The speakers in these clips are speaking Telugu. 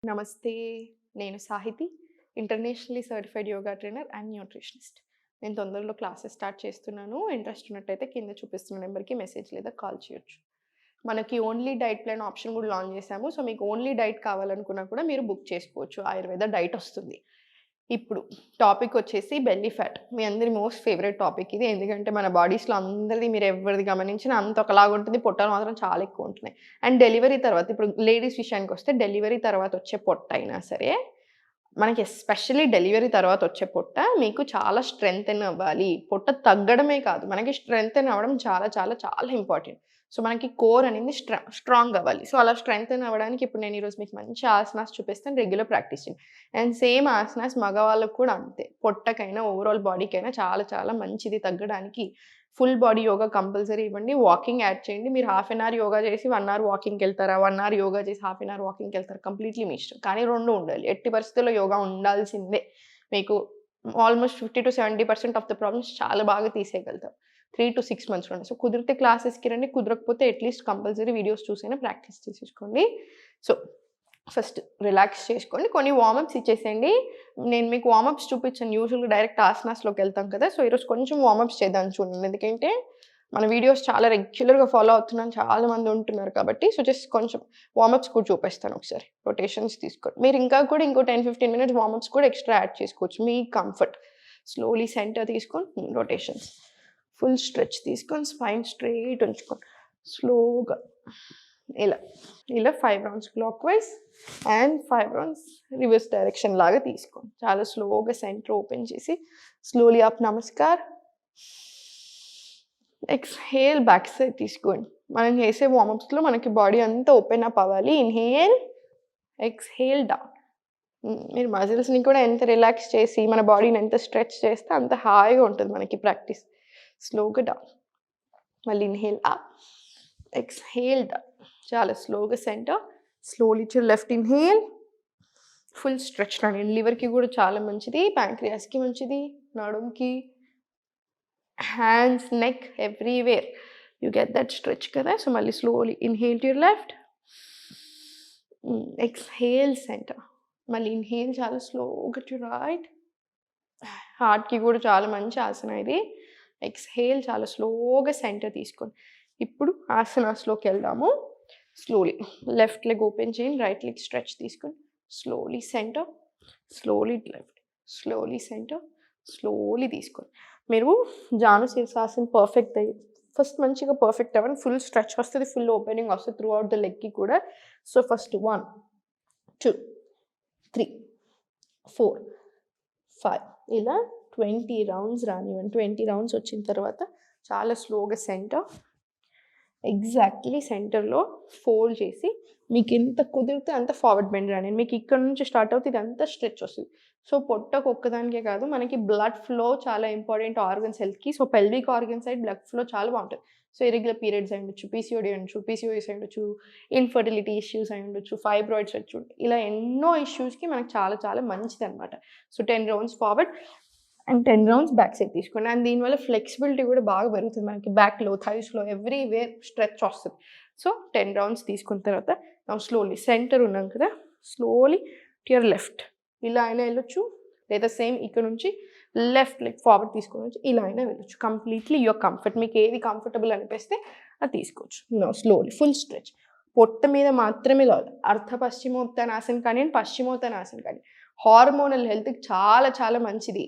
నమస్తే. నేను Sahithi. Internationally certified yoga trainer and nutritionist. నేను తొందరలో క్లాసెస్ స్టార్ట్ చేస్తున్నాను. ఇంట్రెస్ట్ ఉన్నట్టయితే కింద చూపిస్తున్న నెంబర్‌కి మెసేజ్ లేదా కాల్ చేయొచ్చు. మనకి ఓన్లీ డైట్ ప్లాన్ ఆప్షన్ కూడా లాంచ్ చేశాము. సో, మీకు ఓన్లీ డైట్ కావాలనుకున్నా కూడా మీరు బుక్ చేసుకోవచ్చు. ఆయుర్వేద డైట్ వస్తుంది. ఇప్పుడు టాపిక్ వచ్చేసి బెల్లీ ఫ్యాట్. మీ అందరి మోస్ట్ ఫేవరెట్ టాపిక్ ఇది. ఎందుకంటే మన బాడీస్‌లో అందరిది మీరు ఎవరిది గమనించినా అంత ఒకలాగా ఉంటుంది. పొట్టలు మాత్రం చాలా ఎక్కువ ఉంటున్నాయి. అండ్ డెలివరీ తర్వాత ఇప్పుడు లేడీస్ విషయానికొస్తే డెలివరీ తర్వాత వచ్చే పొట్టయినా సరే, మనకి ఎస్పెషల్లీ డెలివరీ తర్వాత వచ్చే పొట్ట మీకు చాలా స్ట్రెంథెన్ అవ్వాలి. పొట్ట తగ్గడమే కాదు, మనకి స్ట్రెంథెన్ అవ్వడం చాలా చాలా చాలా ఇంపార్టెంట్. సో, మనకి కోర్ అనేది స్ట్రాంగ్ అవ్వాలి. సో, అలా స్ట్రెంథెన్ అవ్వడానికి ఇప్పుడు నేను ఈరోజు మీకు మంచి ఆసనాస్ చూపిస్తాను. రెగ్యులర్ ప్రాక్టీస్ చేయండి. అండ్ సేమ్ ఆసనాస్ మగవాళ్ళకి కూడా అంతే. పొట్టకైనా, ఓవరాల్ బాడీకైనా చాలా చాలా మంచిది తగ్గడానికి. ఫుల్ బాడీ యోగా కంపల్సరీ ఇవ్వండి. వాకింగ్ యాడ్ చేయండి. మీరు హాఫ్ ఎన్ అవర్ యోగా చేసి 1 అవర్ వాకింగ్‌కెళ్తారా? 1 అవర్ యోగా చేసి హాఫ్ ఎన్ అవర్ వాకింగ్‌కెళ్తారా? కంప్లీట్‌లీ మీ ఇష్టం. కానీ 2 ఉండాలి. ఎట్టి పరిస్థితుల్లో యోగా ఉండాల్సిందే. మీకు ఆల్‌మోస్ట్ 50-70% ఆఫ్ ద ప్రాబ్లమ్స్ చాలా బాగా తీసేయగలుగుతాం. 3-6 మంత్స్‌లోనే. సో, కుదిరితే క్లాసెస్‌కి రండి. కుదరకపోతే అట్‌లీస్ట్ కంపల్సరీ వీడియోస్ చూసైనా ప్రాక్టీస్ చేసేసుకోండి. సో, ఫస్ట్ రిలాక్స్ చేసుకోండి. కొన్ని వార్మప్స్ ఇచ్చేసేయండి. నేను మీకు వార్మప్స్ చూపించను. యూజువల్‌గా డైరెక్ట్ ఆసనాస్‌లోకెళ్తాం కదా! సో, ఈరోజు కొంచెం వార్మప్స్ చేద్దాం చూడండి. ఎందుకంటే మన వీడియోస్ చాలా రెగ్యులర్‌గా ఫాలో అవుతున్నాను చాలా మంది ఉంటున్నారు కాబట్టి, సో, జస్ట్ కొంచెం వార్మప్స్ కూడా చూపిస్తాను ఒకసారి. రొటేషన్స్ తీసుకోండి. మీరు ఇంకా కూడా ఇంకో 10-15 మినిట్స్ వార్మప్స్ కూడా ఎక్స్‌ట్రా యాడ్ చేసుకోవచ్చు. మీ కంఫర్ట్. స్లోలీ సెంటర్ తీసుకొని రొటేషన్స్. ఫుల్ స్ట్రెచ్ తీసుకొని స్పైన్ స్ట్రెయిట్ ఉంచుకోండి. స్లోగా ఇలా. ఇలా 5 rounds clock wise and 5 rounds reverse direction లాగా తీసుకోండి. చాలా స్లోగా సెంటర్ ఓపెన్ చేసి slowly up namaskar. Exhale back side తీసుకోండి. మనం చేసే వార్మప్స్‌లో మనకి బాడీ అంతా ఓపెన్ అప్ అవ్వాలి. Inhale, exhale down. మీరు మజిల్స్‌ని కూడా ఎంత రిలాక్స్ చేసి, మన బాడీని ఎంత స్ట్రెచ్ చేస్తే అంత హాయిగా ఉంటుంది మనకి ప్రాక్టీస్. స్లోగా డౌన్. మళ్ళీ ఇన్‌హేల్ అప్, ఎక్స్‌హేల్ డౌన్. చాలా స్లోగా centre. Slowly to left inhale. Full stretch రండి. లివర్‌కి కూడా చాలా మంచిది. ప్యాంక్రియాస్‌కి మంచిది. నడుముకి, hands, neck everywhere. You get that stretch కదా! సో, మళ్ళీ slowly inhale to your left. Exhale centre. మళ్ళీ ఇన్‌హేల్ చాలా స్లోగా టు రైట్. హార్ట్‌కి కూడా చాలా మంచి ఆసన ఇది. ఎక్స్‌హేల్ చాలా స్లోగా సెంటర్ తీసుకోండి. ఇప్పుడు ఆసనాస్‌లోకెళ్దాము. స్లోలీ లెఫ్ట్ లెగ్ ఓపెన్ చేయండి. రైట్ లెగ్ స్ట్రెచ్ తీసుకోండి. Slowly centre, slowly left, slowly centre, slowly తీసుకోండి. మీరు జాను శీర్షాసన్ పర్ఫెక్ట్ ఫస్ట్ మంచిగా పర్ఫెక్ట్ అవ్వండి. ఫుల్ స్ట్రెచ్ వస్తది. ఫుల్ ఓపెనింగ్ వస్తది త్రూ ఔట్ ద లెగ్‌కి కూడా. సో, ఫస్ట్ 1, 2, 3, 4, 5 ఇలా 20 రౌండ్స్ రానివ్వండి. 20 రౌండ్స్ వచ్చిన తర్వాత చాలా స్లోగా సెంటర్, ఎగ్జాక్ట్‌లీ సెంటర్‌లో ఫోల్డ్ చేసి మీకు ఎంత కుదిరితే అంత ఫార్వర్డ్ బెండ్ రానియండి. మీకు ఇక్కడ నుంచి స్టార్ట్ అవుతే ఇదంతా స్ట్రెచ్ వస్తది. సో, పొట్టకు ఒక్కదానికే కాదు, మనకి బ్లడ్ ఫ్లో చాలా ఇంపార్టెంట్ ఆర్గన్స్ హెల్త్‌కి. So, pelvic organ side blood flow చాలా బావుంటది. సో, ఇర్రెగ్యులర్ పీరియడ్స్ అయ్యుండొచ్చు, పీసీఓడీ అయ్యుండొచ్చు, పీసీఓఎస్ అయ్యుండొచ్చు, ఇన్‌ఫర్టిలిటీ ఇష్యూస్ అయ్యుండొచ్చు, ఫైబ్రాయిడ్స్ వచ్చి ఇలా ఎన్నో ఇష్యూస్‌కి మనకు చాలా చాలా మంచిదనమాట. So, 10 rounds forward and 10 rounds back side తీసుకోండి. అండ్ దీనివల్ల ఫ్లెక్సిబిలిటీ కూడా బాగా పెరుగుతుంది. మనకి బ్యాక్‌లో, థైస్‌లో ఎవ్రీవేర్ స్ట్రెచ్ వస్తది. సో, 10 రౌండ్స్ తీసుకున్న తర్వాత స్లోలీ సెంటర్ ఉన్నాం కదా! Slowly to your left. ఇలా అయినా వెళ్ళొచ్చు. లేదా సేమ్ ఇక్కడ నుంచి లెఫ్ట్ లెగ్ ఫార్వర్డ్ తీసుకొనొచ్చి ఇలా అయినా వెళ్ళొచ్చు. Completely your comfort. మీకు ఏది కంఫర్టబుల్ అనిపిస్తే అది తీసుకోవచ్చు. Now slowly full stretch. పొట్ట మీద మాత్రమే లాగాలి. అర్ధ పశ్చిమోత్తానాసన కానియండి, పశ్చిమోత్తానాసన కానీ హార్మోనల్ హెల్త్‌కి చాలా చాలా మంచిది.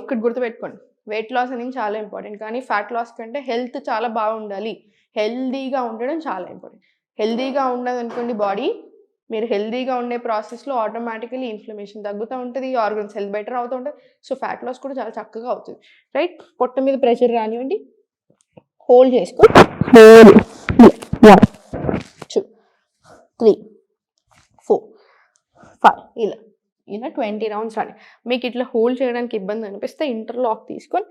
ఒక్కటి గుర్తుపెట్టుకోండి. వెయిట్ లాస్ అనేది చాలా ఇంపార్టెంట్. కానీ ఫ్యాట్ లాస్ కంటే హెల్త్ చాలా బాగుండాలి. హెల్తీగా ఉండడం చాలా ఇంపార్టెంట్. హెల్తీగా ఉన్నదనుకోండి బాడీ, మీరు హెల్తీగా ఉండే ప్రాసెస్‌లో ఆటోమేటికల్లీ ఇన్‌ఫ్లమేషన్ తగ్గుతా ఉంటది. ఆర్గన్స్ హెల్త్ బెటర్ అవుతూ ఉంటది. సో, ఫ్యాట్ లాస్ కూడా చాలా చక్కగా అవుతది. రైట్? పొట్ట మీద ప్రెషర్ రానివ్వండి. హోల్డ్ చేసుకొని స్లోలీ 1, 2, 3, 4, 5 ఇలా. ఇలా 20 రౌండ్స్ రాని. మీకు ఇట్లా హోల్డ్ చేయడానికి ఇబ్బంది అనిపిస్తే ఇంటర్లాక్ తీసుకొని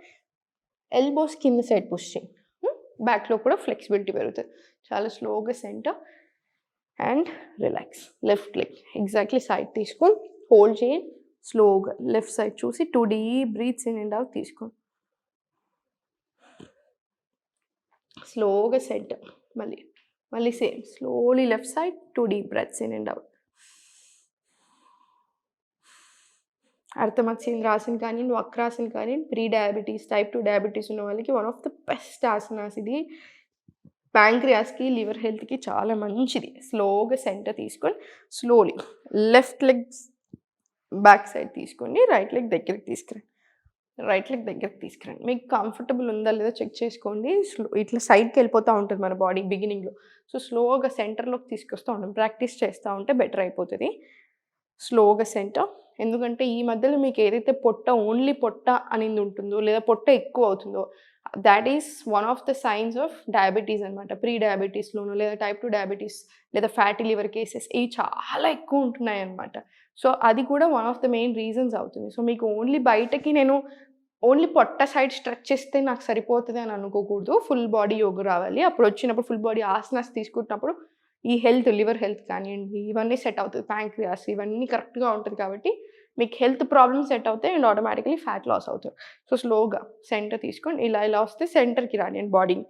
ఎల్బోస్ కింద సైడ్ పుష్ చేయండి. బ్యాక్‌లో కూడా ఫ్లెక్సిబిలిటీ పెరుగుతది. చాలా స్లోగా center and relax. Left leg exactly side తీసుకొని హోల్డ్ చేయండి. స్లోగా లెఫ్ట్ సైడ్ చూసి 2 deep breaths in and out తీసుకోండి. స్లోగా సెంటర్. మళ్ళీ same slowly left side 2 deep breaths in and out. అర్థమత్సేంద్రాసన్ కానివ్వండి, వక్రాసన్ కానివ్వండి, ప్రీ డయాబెటీస్, టైప్ 2 డయాబెటీస్ ఉన్న వాళ్ళకి one of the best asanas ఇది. ప్యాంక్రియాస్కి, లివర్ హెల్త్కి చాలా మంచిది. స్లోగా సెంటర్ తీసుకొని slowly left legs back side తీసుకోండి, రైట్ లెగ్ దగ్గరికి తీసుకురండి. మీకు కంఫర్టబుల్ ఉందా లేదా చెక్ చేసుకోండి. ఇట్లా సైడ్కి వెళ్ళిపోతూ ఉంటుంది మన బాడీ బిగినింగ్లో. సో స్లోగా సెంటర్లోకి తీసుకొస్తూ ఉంటాం. ప్రాక్టీస్ చేస్తూ ఉంటే బెటర్ అయిపోతుంది. స్లోగా సెంటర్. ఎందుకంటే ఈ మధ్యలో మీకు ఏదైతే ఓన్లీ పొట్ట అనేది ఉంటుందో, లేదా పొట్ట ఎక్కువ అవుతుందో, that is one of the science of diabetes అనమాట. ప్రీ డయాబెటీస్లోనూ, లేదా టైప్ 2 డయాబెటీస్, లేదా ఫ్యాటీ లివర్ కేసెస్ ఇవి చాలా ఎక్కువ ఉంటున్నాయి అనమాట. సో అది కూడా one of the main reasons అవుతుంది. సో మీకు బయటకి నేను ఓన్లీ పొట్ట సైడ్ స్ట్రెచ్ చేస్తే నాకు సరిపోతుంది అని అనుకోకూడదు. ఫుల్ బాడీ యోగా రావాలి. అప్పుడు వచ్చినప్పుడు ఫుల్ బాడీ ఆసనాస్ తీసుకుంటున్నప్పుడు ఈ హెల్త్, లివర్ హెల్త్ కానివ్వండి, ఇవన్నీ సెట్ అవుతుంది. ప్యాంక్రియాస్ ఇవన్నీ కరెక్ట్గా ఉంటుంది కాబట్టి మీకు హెల్త్ ప్రాబ్లమ్స్ సెట్ అవుతాయి అండ్ ఆటోమేటిక్లీ ఫ్యాట్ లాస్ అవుతారు. సో స్లోగా సెంటర్ తీసుకొని ఇలా వస్తే సెంటర్కి రానియండి బాడీని.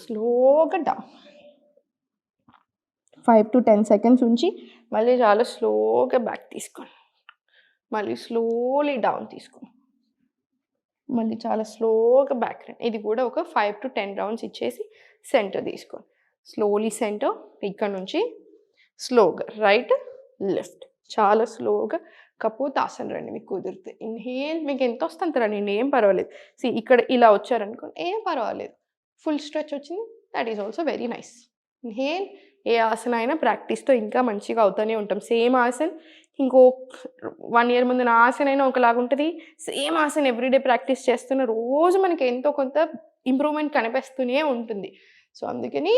స్లోగా డౌన్ 5 to 10 seconds ఉంచి మళ్ళీ చాలా స్లోగా బ్యాక్ తీసుకోండి. మళ్ళీ స్లోలీ డౌన్ తీసుకోండి. మళ్ళీ చాలా స్లోగా బ్యాక్ రండి. ఇది కూడా ఒక 5 to 10 రౌండ్స్ ఇచ్చేసి సెంటర్ తీసుకోండి. Slowly centre. ఇక్కడ నుంచి స్లోగా రైట్ లెఫ్ట్ చాలా స్లోగా కపోతాసన రండి. మీకు కుదిరితే ఇన్హేల్. మీకు ఎంత వస్తే అంత రండి, ఏం పర్వాలేదు. ఇక్కడ ఇలా వచ్చారనుకోండి, ఏం పర్వాలేదు. ఫుల్ స్ట్రెచ్ వచ్చింది, that is also very nice. Inhale. ఏ ఆసన అయినా ప్రాక్టీస్తో ఇంకా మంచిగా అవుతూనే ఉంటాం. సేమ్ ఆసన్ ఇంకో 1 year ముందు నా ఆసన అయినా ఒకలాగా ఉంటుంది. సేమ్ ఆసన్ ఎవ్రీడే ప్రాక్టీస్ చేస్తున్న రోజు మనకి ఎంతో కొంత ఇంప్రూవ్మెంట్ కనిపిస్తూనే ఉంటుంది. సో అందుకని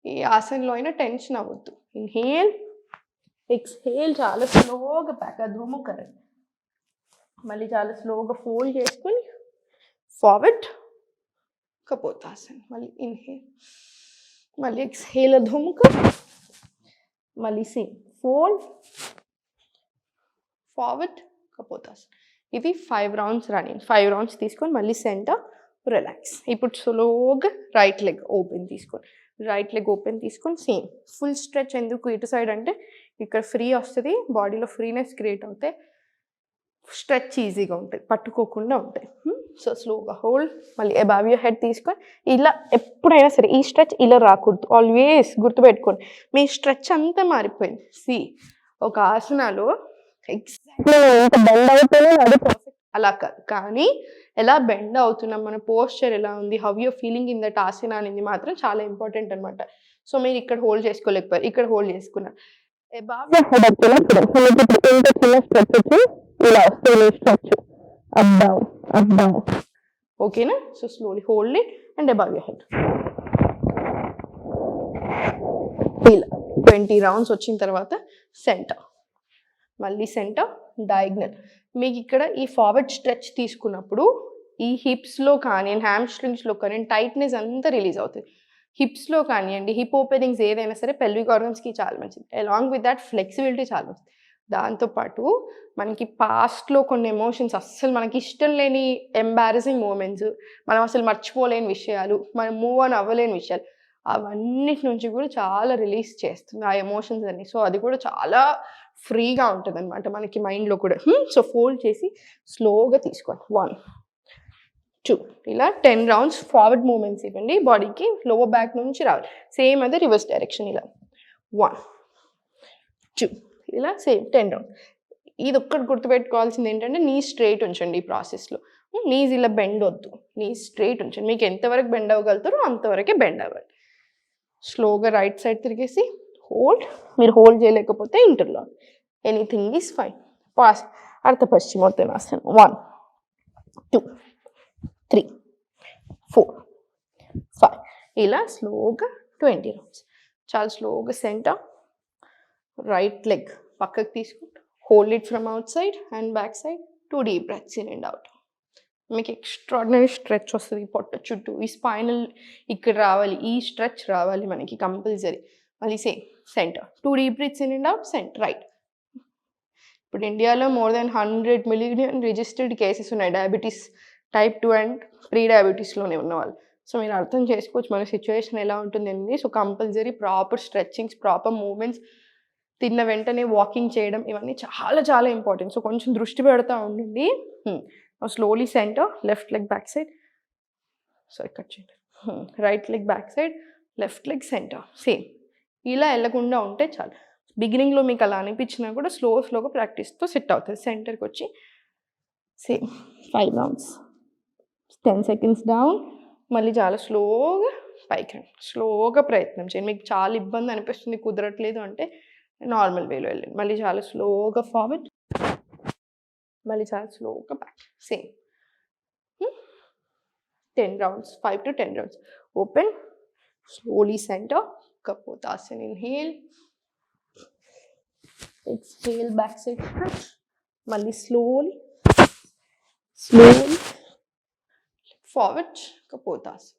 ఈ ఆసనలో అయినా టెన్షన్ అవ్వద్దు. Inhale, exhale. చాలా స్లోగా బ్యాక్ అధోముఖ రండి. మళ్ళీ చాలా స్లోగా ఫోల్డ్ చేసుకొని ఫార్వర్డ్ కపోతాసన్. మళ్ళీ ఇన్హేల్, మళ్ళీ ఎక్స్హేల్ అధోముఖ, మళ్ళీ సేమ్ ఫోల్డ్ ఫార్వర్డ్ కపోతాసన్. ఇది 5 rounds రాని. 5 rounds తీసుకొని మళ్ళీ సెంటర్ రిలాక్స్. ఇప్పుడు స్లోగా రైట్ లెగ్ ఓపెన్ తీసుకొని సేమ్ ఫుల్ స్ట్రెచ్. ఎందుకు ఇటు సైడ్ అంటే ఇక్కడ ఫ్రీ వస్తుంది, బాడీలో ఫ్రీనెస్ క్రియేట్ అవుతాయి, స్ట్రెచ్ ఈజీగా ఉంటుంది, పట్టుకోకుండా ఉంటాయి. సో స్లోగా హోల్డ్. మళ్ళీ అబవ్ యువర్ హెడ్ తీసుకొని ఇలా ఎప్పుడైనా సరే ఈ స్ట్రెచ్ ఇలా రాకూడదు. ఆల్వేస్ గుర్తుపెట్టుకోండి, మీ స్ట్రెచ్ అంతా మారిపోయింది. ఒక ఆసనాలో ఎగ్జాక్ట్లీ ఎంత బెండ్ అవుతుందో అది పర్ఫెక్ట్ అలా కాదు, కానీ ఎలా బెండ్ అవుతున్నాం, మన పోస్చర్ ఎలా ఉంది, how you're feeling in that ఆసన అనేది మాత్రం చాలా ఇంపార్టెంట్ అనమాట. సో మీరు ఇక్కడ హోల్డ్ చేసుకోలేకపోయారు, ఇక్కడ హోల్డ్ చేసుకున్నారు. అబవ్ యువర్ హెడ్ చిన్న స్ట్రెచ్ వచ్చి ఇలా వస్తుంది స్ట్రెచ్ అప్ డౌన్. ఓకేనా? So slowly hold it and above your head. ఇలా 20 rounds వచ్చిన తర్వాత సెంటర్, మళ్ళీ సెంటర్ డయాగ్నల్. మీకు ఇక్కడ ఈ ఫార్వర్డ్ స్ట్రెచ్ తీసుకున్నప్పుడు ఈ హిప్స్లో కానీ హ్యామ్స్ట్రింగ్స్లో కానీ టైట్నెస్ అంతా రిలీజ్ అవుతుంది. హిప్స్లో కానివ్వండి, హిప్ ఓపెనింగ్స్ ఏదైనా సరే పెల్విక్ ఆర్గన్స్కి చాలా మంచిది. అలాంగ్ విత్ దాట్ ఫ్లెక్సిబిలిటీ చాలా మంచిది. దాంతోపాటు మనకి పాస్ట్లో కొన్ని ఎమోషన్స్, అస్సలు మనకి ఇష్టం లేని ఎంబారసింగ్ మూమెంట్స్, మనం అసలు మర్చిపోలేని విషయాలు, మనం మూవ్ ఆన్ అవ్వలేని విషయాలు, అవన్నిటి నుంచి కూడా చాలా రిలీజ్ చేస్తుంది ఆ ఎమోషన్స్ అన్ని. సో అది కూడా చాలా ఫ్రీగా ఉంటుంది అనమాట మనకి మైండ్లో కూడా. సో ఫోల్డ్ చేసి స్లోగా తీసుకోండి. 1 2 ఇలా 10 rounds ఫార్వర్డ్ మూమెంట్స్ ఇవ్వండి. బాడీకి లోవర్ బ్యాక్ నుంచి రావాలి. సేమ్ అదే రివర్స్ డైరెక్షన్. ఇలా 1 2 ఇలా సేమ్ 10 rounds. ఇది ఒక్కటి గుర్తుపెట్టుకోవాల్సింది ఏంటంటే, నీ స్ట్రైట్ ఉంచండి ఈ ప్రాసెస్లో. నీస్ ఇలా బెండ్ వద్దు, నీ స్ట్రైట్ ఉంచండి. మీకు ఎంతవరకు బెండ్ అవ్వగలుగుతారో అంతవరకే బెండ్ అవ్వండి. స్లోగా రైట్ సైడ్ తిరిగేసి హోల్డ్. మీరు హోల్డ్ చేయలేకపోతే interlock, anything is fine. Pass అర్థ పశ్చిమోత్తనాసనం. 1 2 3 4 5 ఇలా స్లోగా 20 rounds. చాలా స్లోగా సెంటర్ రైట్ లెగ్ పక్కకు తీసుకుంటూ hold it from out side and back side. 2 deep breaths in and out. మీకు ఎక్స్ట్రాడినరీ స్ట్రెచ్ వస్తుంది పొట్ట చుట్టూ. ఈ స్పైనల్ ఇక్కడ రావాలి, ఈ స్ట్రెచ్ రావాలి మనకి కంపల్సరీ. మళ్ళీ same centre 2 deep breaths in and out. Centre right. ఇప్పుడు ఇండియాలో more than 100 million registered cases ఉన్నాయి డయాబెటీస్ టైప్ 2 అండ్ ప్రీ డయాబెటీస్లోనే ఉన్నవాళ్ళు. సో మీరు అర్థం చేసుకోవచ్చు మన సిచ్యువేషన్ ఎలా ఉంటుంది అనేది. So compulsory proper stretchings, proper movements తిన్న వెంటనే వాకింగ్ చేయడం ఇవన్నీ చాలా చాలా ఇంపార్టెంట్. సో కొంచెం దృష్టి పెడతా ఉండండి. Slowly centre, left leg back side. So ఇక్కడ చేయండి. Right leg back side, left leg centre. Same ఇలా వెళ్ళకుండా ఉంటే చాలు. బిగినింగ్లో మీకు అలా అనిపించినా కూడా స్లోగా ప్రాక్టీస్తో సెట్ అవుతుంది. సెంటర్కి వచ్చి సేమ్ 5 రౌండ్స్, 10 సెకండ్స్ డౌన్, మళ్ళీ చాలా స్లోగా పైకి రండి. స్లోగా ప్రయత్నం చేయండి. మీకు చాలా ఇబ్బంది అనిపిస్తుంది, కుదరట్లేదు అంటే నార్మల్ వేలో వెళ్ళండి. మళ్ళీ చాలా స్లోగా ఫార్వర్డ్, మళ్ళీ చాలా స్లోగా back. Same 10 rounds, 5 to 10 rounds. Open, slowly centre, Kapotasana. Inhale, exhale, back side stretch. మళ్ళీ slowly forward, Kapotasana.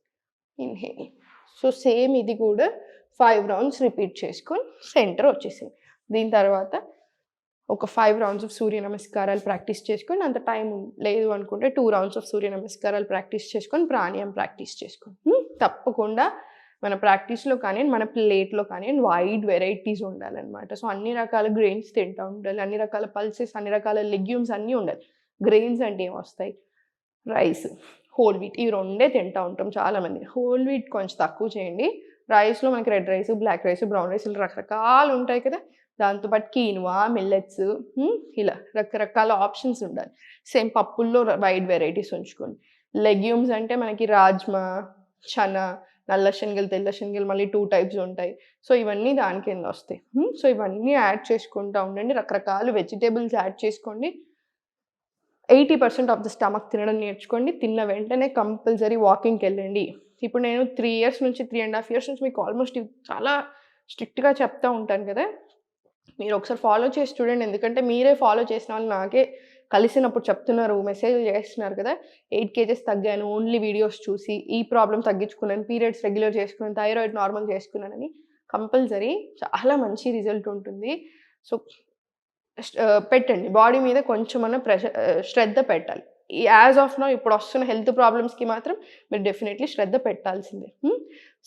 Inhale. So same ఇది కూడా 5 రౌండ్స్ రిపీట్ చేసుకొని సెంటర్ వచ్చేసింది. దీని తర్వాత ఒక 5 రౌండ్స్ ఆఫ్ సూర్య నమస్కారాలు ప్రాక్టీస్ చేసుకొని, అంత టైం లేదు అనుకుంటే 2 రౌండ్స్ ఆఫ్ సూర్య నమస్కారాలు ప్రాక్టీస్ చేసుకొని ప్రాణాయామం ప్రాక్టీస్ చేసుకొని తప్పకుండా మన ప్రాక్టీస్లో కానీ మన ప్లేట్లో కానీ వైడ్ వెరైటీస్ ఉండాలన్నమాట. సో అన్ని రకాల గ్రెయిన్స్ తింటూ ఉండాలి, అన్ని రకాల పల్సెస్, అన్ని రకాల లెగ్యూమ్స్ అన్నీ ఉండాలి. గ్రెయిన్స్ అంటే ఏమొస్తాయి? రైస్, హోల్ వీట్, ఇవి రెండే తింటూ ఉంటాం చాలామంది. హోల్ వీట్ కొంచెం తక్కువ చేయండి. రైస్లో మనకి red rice, black rice, brown rice ఇలా రకరకాలు ఉంటాయి కదా. దాంతోపాటు కీన్వా, మిల్లెట్స్, ఇలా రకరకాల ఆప్షన్స్ ఉండాలి. సేమ్ పప్పుల్లో వైడ్ వెరైటీస్ ఉంచుకోండి. లెగ్యూమ్స్ అంటే మనకి రాజ్మా, చనా, నల్ల శనగలు, తెల్ల శనగలు, మళ్ళీ 2 టైప్స్ ఉంటాయి. సో ఇవన్నీ దాని కింద వస్తాయి. సో ఇవన్నీ యాడ్ చేసుకుంటూ ఉండండి. రకరకాల వెజిటేబుల్స్ యాడ్ చేసుకోండి. 80% ఆఫ్ ద స్టమక్ తినడం నేర్చుకోండి. తిన్న వెంటనే కంపల్సరీ వాకింగ్కి వెళ్ళండి. ఇప్పుడు నేను 3 ఇయర్స్ నుంచి, 3.5 ఇయర్స్ నుంచి మీకు ఆల్మోస్ట్ చాలా స్ట్రిక్ట్గా చెప్తూ ఉంటాను కదా. మీరు ఒకసారి ఫాలో చేసి చూడండి. ఎందుకంటే మీరే ఫాలో చేసిన వాళ్ళు నాకే కలిసినప్పుడు చెప్తున్నారు, మెసేజ్ చేస్తున్నారు కదా. 8 kgs తగ్గాను ఓన్లీ వీడియోస్ చూసి, ఈ ప్రాబ్లం తగ్గించుకున్నాను, పీరియడ్స్ రెగ్యులర్ చేసుకున్నాను, థైరాయిడ్ నార్మల్ చేసుకున్నానని. కంపల్సరీ చాలా మంచి రిజల్ట్ ఉంటుంది. సో పెట్టండి, బాడీ మీద కొంచెమన్నా శ్రద్ధ పెట్టాలి. యాజ్ ఆఫ్ నౌ ఇప్పుడు వస్తున్న హెల్త్ ప్రాబ్లమ్స్కి మాత్రం మీరు డెఫినెట్లీ శ్రద్ధ పెట్టాల్సిందే.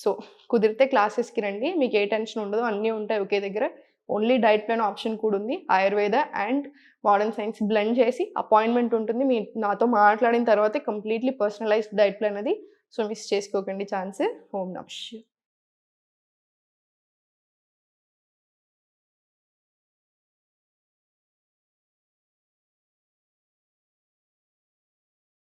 సో కుదిరితే క్లాసెస్కి రండి, మీకు ఏ టెన్షన్ ఉండదు, అన్నీ ఉంటాయి ఒకే దగ్గర. ఓన్లీ డైట్ ప్లాన్ ఆప్షన్ కూడా ఉంది. Ayurveda and modern science blend చేసి అపాయింట్మెంట్ ఉంటుంది. మీ నాతో మాట్లాడిన తర్వాతే కంప్లీట్లీ పర్సనలైజ్డ్ డైట్ ప్లాన్ అది. సో మిస్ చేసుకోకండి ఛాన్స్. ఓం నమః శివాయ.